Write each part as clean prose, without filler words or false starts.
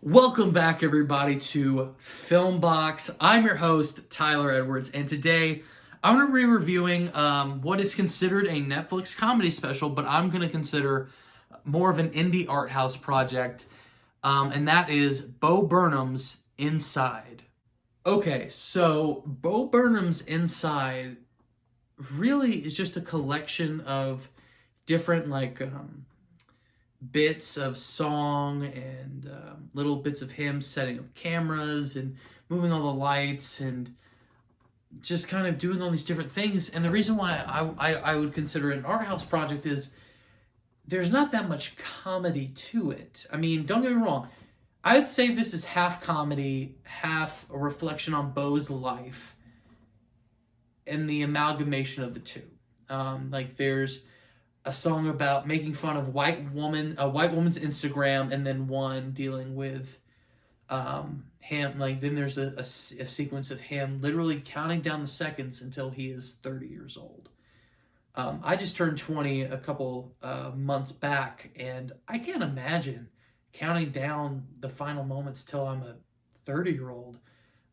Welcome back, everybody, to Filmbox. I'm your host, Tyler Edwards, and today I'm going to be reviewing what is considered a Netflix comedy special, but I'm going to consider more of an indie art house project, and that is Bo Burnham's Inside. Okay, so Bo Burnham's Inside really is just a collection of different, bits of song and little bits of him setting up cameras and moving all the lights and just kind of doing all these different things. And the reason why I would consider it an art house project is there's not that much comedy to it. I mean, don't get me wrong. I'd say this is half comedy, half a reflection on Bo's life and the amalgamation of the two. There's a song about making fun of a white woman's Instagram, and then one dealing with him. Then there's a sequence of him literally counting down the seconds until he is 30 years old. I just turned 20 a couple months back, and I can't imagine counting down the final moments till I'm a 30-year-old.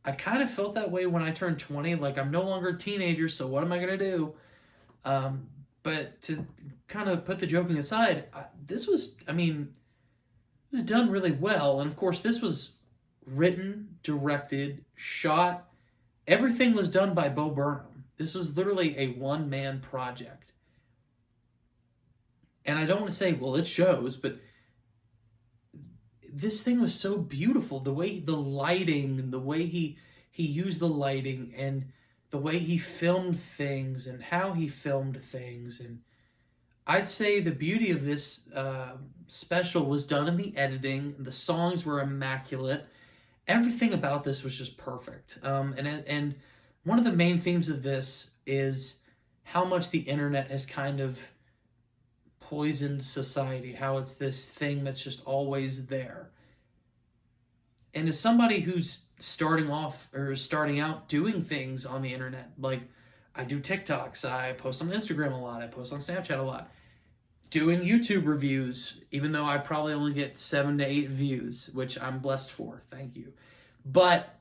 I kind of felt that way when I turned 20. Like, I'm no longer a teenager, so what am I going to do? But to kind of put the joking aside, this was done really well. And of course, this was written, directed, shot. Everything was done by Bo Burnham. This was literally a one-man project. And I don't want to say, well, it shows, but this thing was so beautiful. The way the lighting, the way he used the lighting, and the way he filmed things and how he filmed things. And I'd say the beauty of this special was done in the editing. The songs were immaculate. Everything about this was just perfect. And one of the main themes of this is how much the internet has kind of poisoned society, how it's this thing that's just always there. And as somebody who's starting out doing things on the internet, like I do TikToks, I post on Instagram a lot, I post on Snapchat a lot, doing YouTube reviews, even though I probably only get 7 to 8 views, which I'm blessed for, thank you. But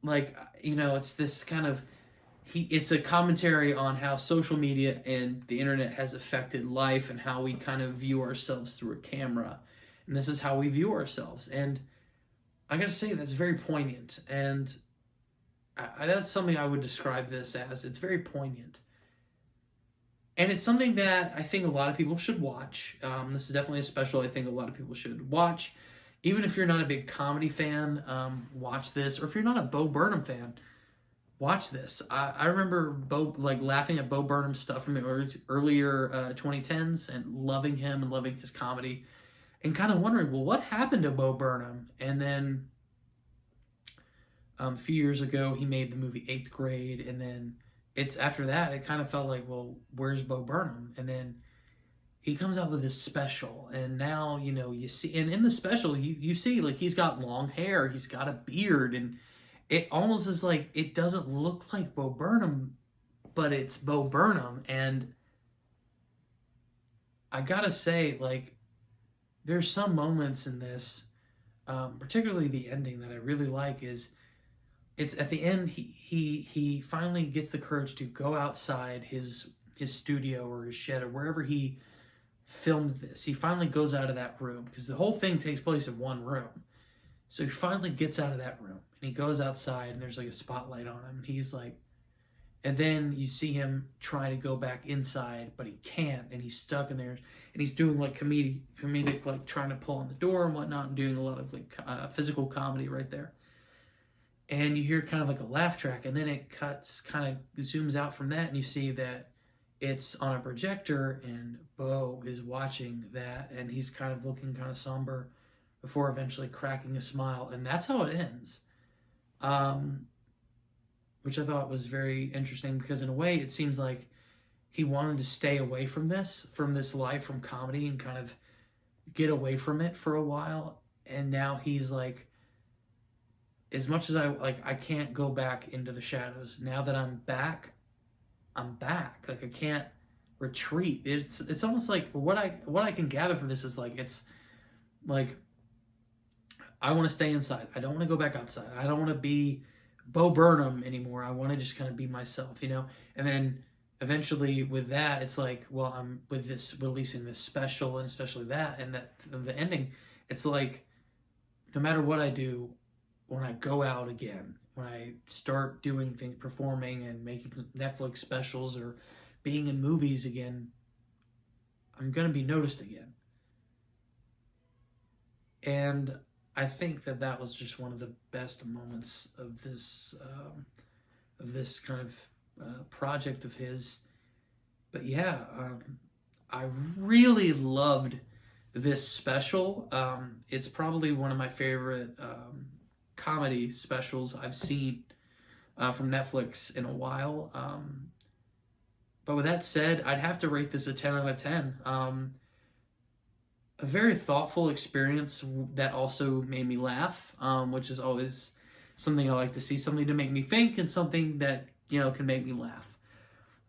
it's this kind of it's a commentary on how social media and the internet has affected life and how we kind of view ourselves through a camera. And this is how we view ourselves. And I gotta say, that's very poignant. And that's something I would describe this as. It's very poignant. And it's something that I think a lot of people should watch. This is definitely a special I think a lot of people should watch. Even if you're not a big comedy fan, watch this. Or if you're not a Bo Burnham fan, watch this. I remember laughing at Bo Burnham's stuff from the earlier 2010s and loving him and loving his comedy, and kind of wondering, well, what happened to Bo Burnham? And then a few years ago, he made the movie 8th Grade, and then after that, it kind of felt like, well, where's Bo Burnham? And then he comes out with this special, and now, you see, and in the special, you see, like, he's got long hair, he's got a beard, and it almost is like, it doesn't look like Bo Burnham, but it's Bo Burnham. And I gotta say, there's some moments in this, particularly the ending, that I really like. It's at the end, he finally gets the courage to go outside his studio or his shed or wherever he filmed this. He finally goes out of that room, because the whole thing takes place in one room. So he finally gets out of that room, and he goes outside, and there's like a spotlight on him, and he's like, and then you see him trying to go back inside, but he can't, and he's stuck in there, and he's doing like comedic, like trying to pull on the door and whatnot, and doing a lot of physical comedy right there. And you hear kind of like a laugh track, and then it cuts, kind of zooms out from that, and you see that it's on a projector, and Bo is watching that, and he's kind of looking kind of somber before eventually cracking a smile, and that's how it ends. Which I thought was very interesting, because in a way it seems like he wanted to stay away from this life, from comedy, and kind of get away from it for a while. And now he's like, as much as I can't go back into the shadows, now that I'm back. Like, I can't retreat. It's almost like what I can gather from this is like, it's like I want to stay inside. I don't want to go back outside. I don't want to be Bo Burnham anymore. I want to just kind of be myself, you know? And then eventually with that, it's like, well, I'm with this releasing this special and especially that and that the ending, it's like no matter what I do, when I go out again, when I start doing things, performing and making Netflix specials or being in movies again, I'm going to be noticed again. And I think that that was just one of the best moments of this kind of project of his. But yeah, I really loved this special. It's probably one of my favorite comedy specials I've seen from Netflix in a while. But with that said, I'd have to rate this a 10 out of 10. A very thoughtful experience that also made me laugh, which is always something I like to see, something to make me think and something that, you know, can make me laugh.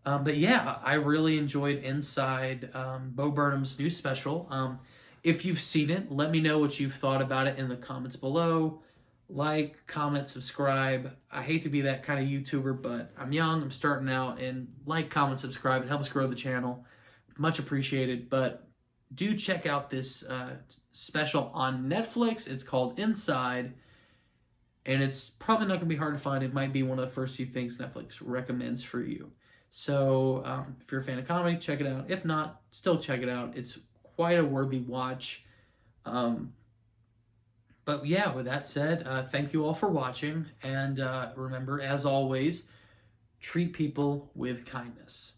But yeah, I really enjoyed Inside, Bo Burnham's new special. If you've seen it, let me know what you've thought about it in the comments below. Like, comment, subscribe. I hate to be that kind of YouTuber, but I'm young, I'm starting out, and like, comment, subscribe. It helps grow the channel. Much appreciated. But do check out this special on Netflix. It's called Inside, and it's probably not going to be hard to find. It might be one of the first few things Netflix recommends for you. So if you're a fan of comedy, check it out. If not, still check it out. It's quite a worthy watch. But yeah, with that said, thank you all for watching. And remember, as always, treat people with kindness.